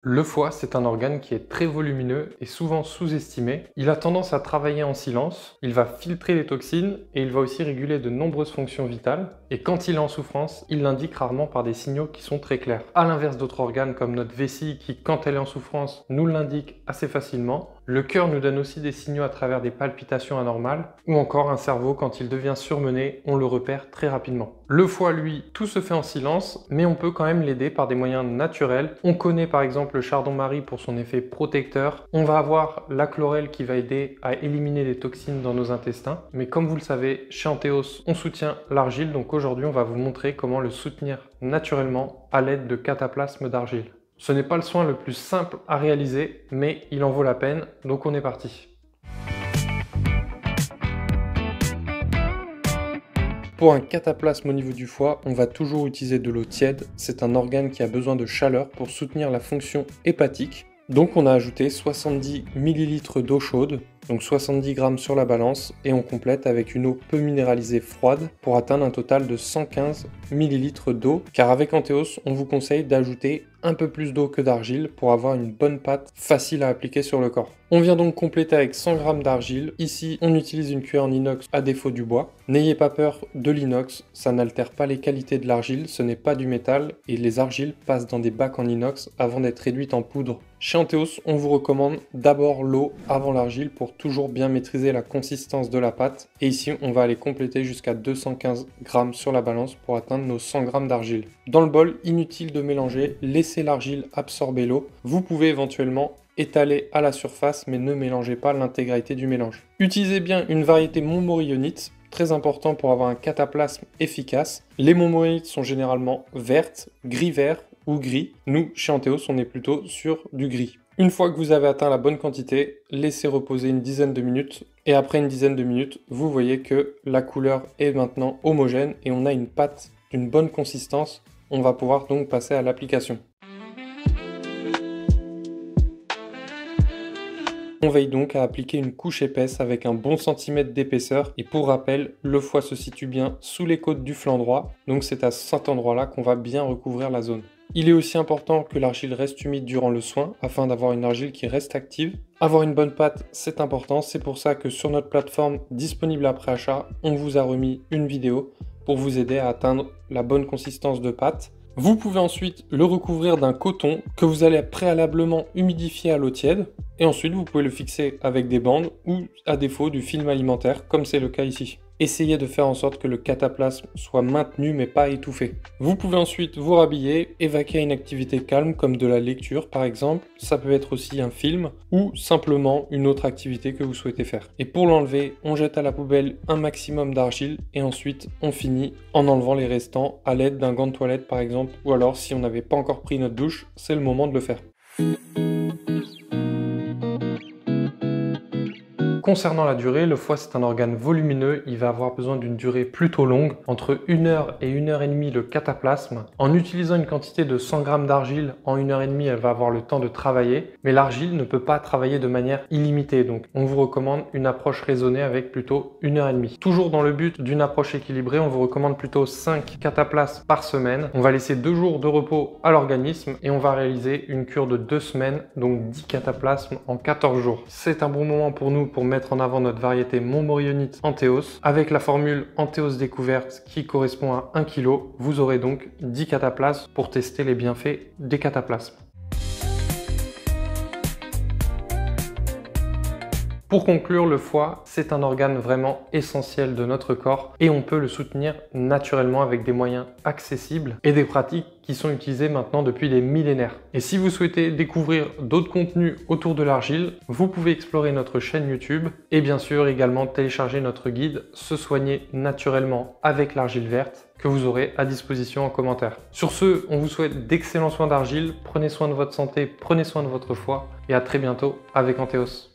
Le foie, c'est un organe qui est très volumineux et souvent sous-estimé. Il a tendance à travailler en silence, il va filtrer les toxines et il va aussi réguler de nombreuses fonctions vitales. Et quand il est en souffrance, il l'indique rarement par des signaux qui sont très clairs. À l'inverse d'autres organes comme notre vessie qui, quand elle est en souffrance, nous l'indique assez facilement. Le cœur nous donne aussi des signaux à travers des palpitations anormales ou encore un cerveau, quand il devient surmené, on le repère très rapidement. Le foie, lui, tout se fait en silence, mais on peut quand même l'aider par des moyens naturels. On connaît par exemple le chardon-marie pour son effet protecteur. On va avoir la chlorelle qui va aider à éliminer les toxines dans nos intestins. Mais comme vous le savez, chez Antheos, on soutient l'argile, donc aujourd'hui on va vous montrer comment le soutenir naturellement à l'aide de cataplasmes d'argile. Ce n'est pas le soin le plus simple à réaliser, mais il en vaut la peine, donc on est parti. Pour un cataplasme au niveau du foie, on va toujours utiliser de l'eau tiède. C'est un organe qui a besoin de chaleur pour soutenir la fonction hépatique. Donc on a ajouté 70 ml d'eau chaude, donc 70 g sur la balance, et on complète avec une eau peu minéralisée froide pour atteindre un total de 115 ml d'eau, car avec Antheos, on vous conseille d'ajouter un peu plus d'eau que d'argile pour avoir une bonne pâte facile à appliquer sur le corps. On vient donc compléter avec 100 g d'argile. Ici, on utilise une cuillère en inox à défaut du bois. N'ayez pas peur de l'inox, ça n'altère pas les qualités de l'argile, ce n'est pas du métal, et les argiles passent dans des bacs en inox avant d'être réduites en poudre. Chez Antheos, on vous recommande d'abord l'eau avant l'argile pour toujours bien maîtriser la consistance de la pâte. Et ici, on va aller compléter jusqu'à 215 g sur la balance pour atteindre nos 100 g d'argile. Dans le bol, inutile de mélanger, laissez l'argile absorber l'eau. Vous pouvez éventuellement étaler à la surface, mais ne mélangez pas l'intégralité du mélange. Utilisez bien une variété montmorillonite, très important pour avoir un cataplasme efficace. Les montmorillonites sont généralement vertes, gris-vert ou gris. Nous, chez Antheos, on est plutôt sur du gris. Une fois que vous avez atteint la bonne quantité, laissez reposer une dizaine de minutes. Et après une dizaine de minutes, vous voyez que la couleur est maintenant homogène et on a une pâte d'une bonne consistance. On va pouvoir donc passer à l'application. On veille donc à appliquer une couche épaisse avec un bon centimètre d'épaisseur, et pour rappel, le foie se situe bien sous les côtes du flanc droit, donc c'est à cet endroit-là qu'on va bien recouvrir la zone. Il est aussi important que l'argile reste humide durant le soin, afin d'avoir une argile qui reste active. Avoir une bonne pâte, c'est important, c'est pour ça que sur notre plateforme disponible après achat, on vous a remis une vidéo pour vous aider à atteindre la bonne consistance de pâte. Vous pouvez ensuite le recouvrir d'un coton que vous allez préalablement humidifier à l'eau tiède. Et ensuite, vous pouvez le fixer avec des bandes ou à défaut du film alimentaire, comme c'est le cas ici. Essayez de faire en sorte que le cataplasme soit maintenu mais pas étouffé. Vous pouvez ensuite vous rhabiller et vaquer à une activité calme comme de la lecture par exemple. Ça peut être aussi un film ou simplement une autre activité que vous souhaitez faire. Et pour l'enlever, on jette à la poubelle un maximum d'argile et ensuite on finit en enlevant les restants à l'aide d'un gant de toilette par exemple. Ou alors si on n'avait pas encore pris notre douche, c'est le moment de le faire. Concernant la durée, le foie c'est un organe volumineux, il va avoir besoin d'une durée plutôt longue, entre 1 heure et 1 heure et demie le cataplasme. En utilisant une quantité de 100 g d'argile, en 1 heure et demie, elle va avoir le temps de travailler, mais l'argile ne peut pas travailler de manière illimitée, donc on vous recommande une approche raisonnée avec plutôt 1 heure et demie. Toujours dans le but d'une approche équilibrée, on vous recommande plutôt 5 cataplasmes par semaine. On va laisser 2 jours de repos à l'organisme et on va réaliser une cure de 2 semaines, donc 10 cataplasmes en 14 jours. C'est un bon moment pour nous pour mettre en avant notre variété montmorillonite Antheos. Avec la formule Antheos découverte qui correspond à 1 kg, vous aurez donc 10 cataplasmes pour tester les bienfaits des cataplasmes. Pour conclure, le foie, c'est un organe vraiment essentiel de notre corps et on peut le soutenir naturellement avec des moyens accessibles et des pratiques qui sont utilisées maintenant depuis des millénaires. Et si vous souhaitez découvrir d'autres contenus autour de l'argile, vous pouvez explorer notre chaîne YouTube et bien sûr également télécharger notre guide « Se soigner naturellement avec l'argile verte » que vous aurez à disposition en commentaire. Sur ce, on vous souhaite d'excellents soins d'argile, prenez soin de votre santé, prenez soin de votre foie et à très bientôt avec Antheos.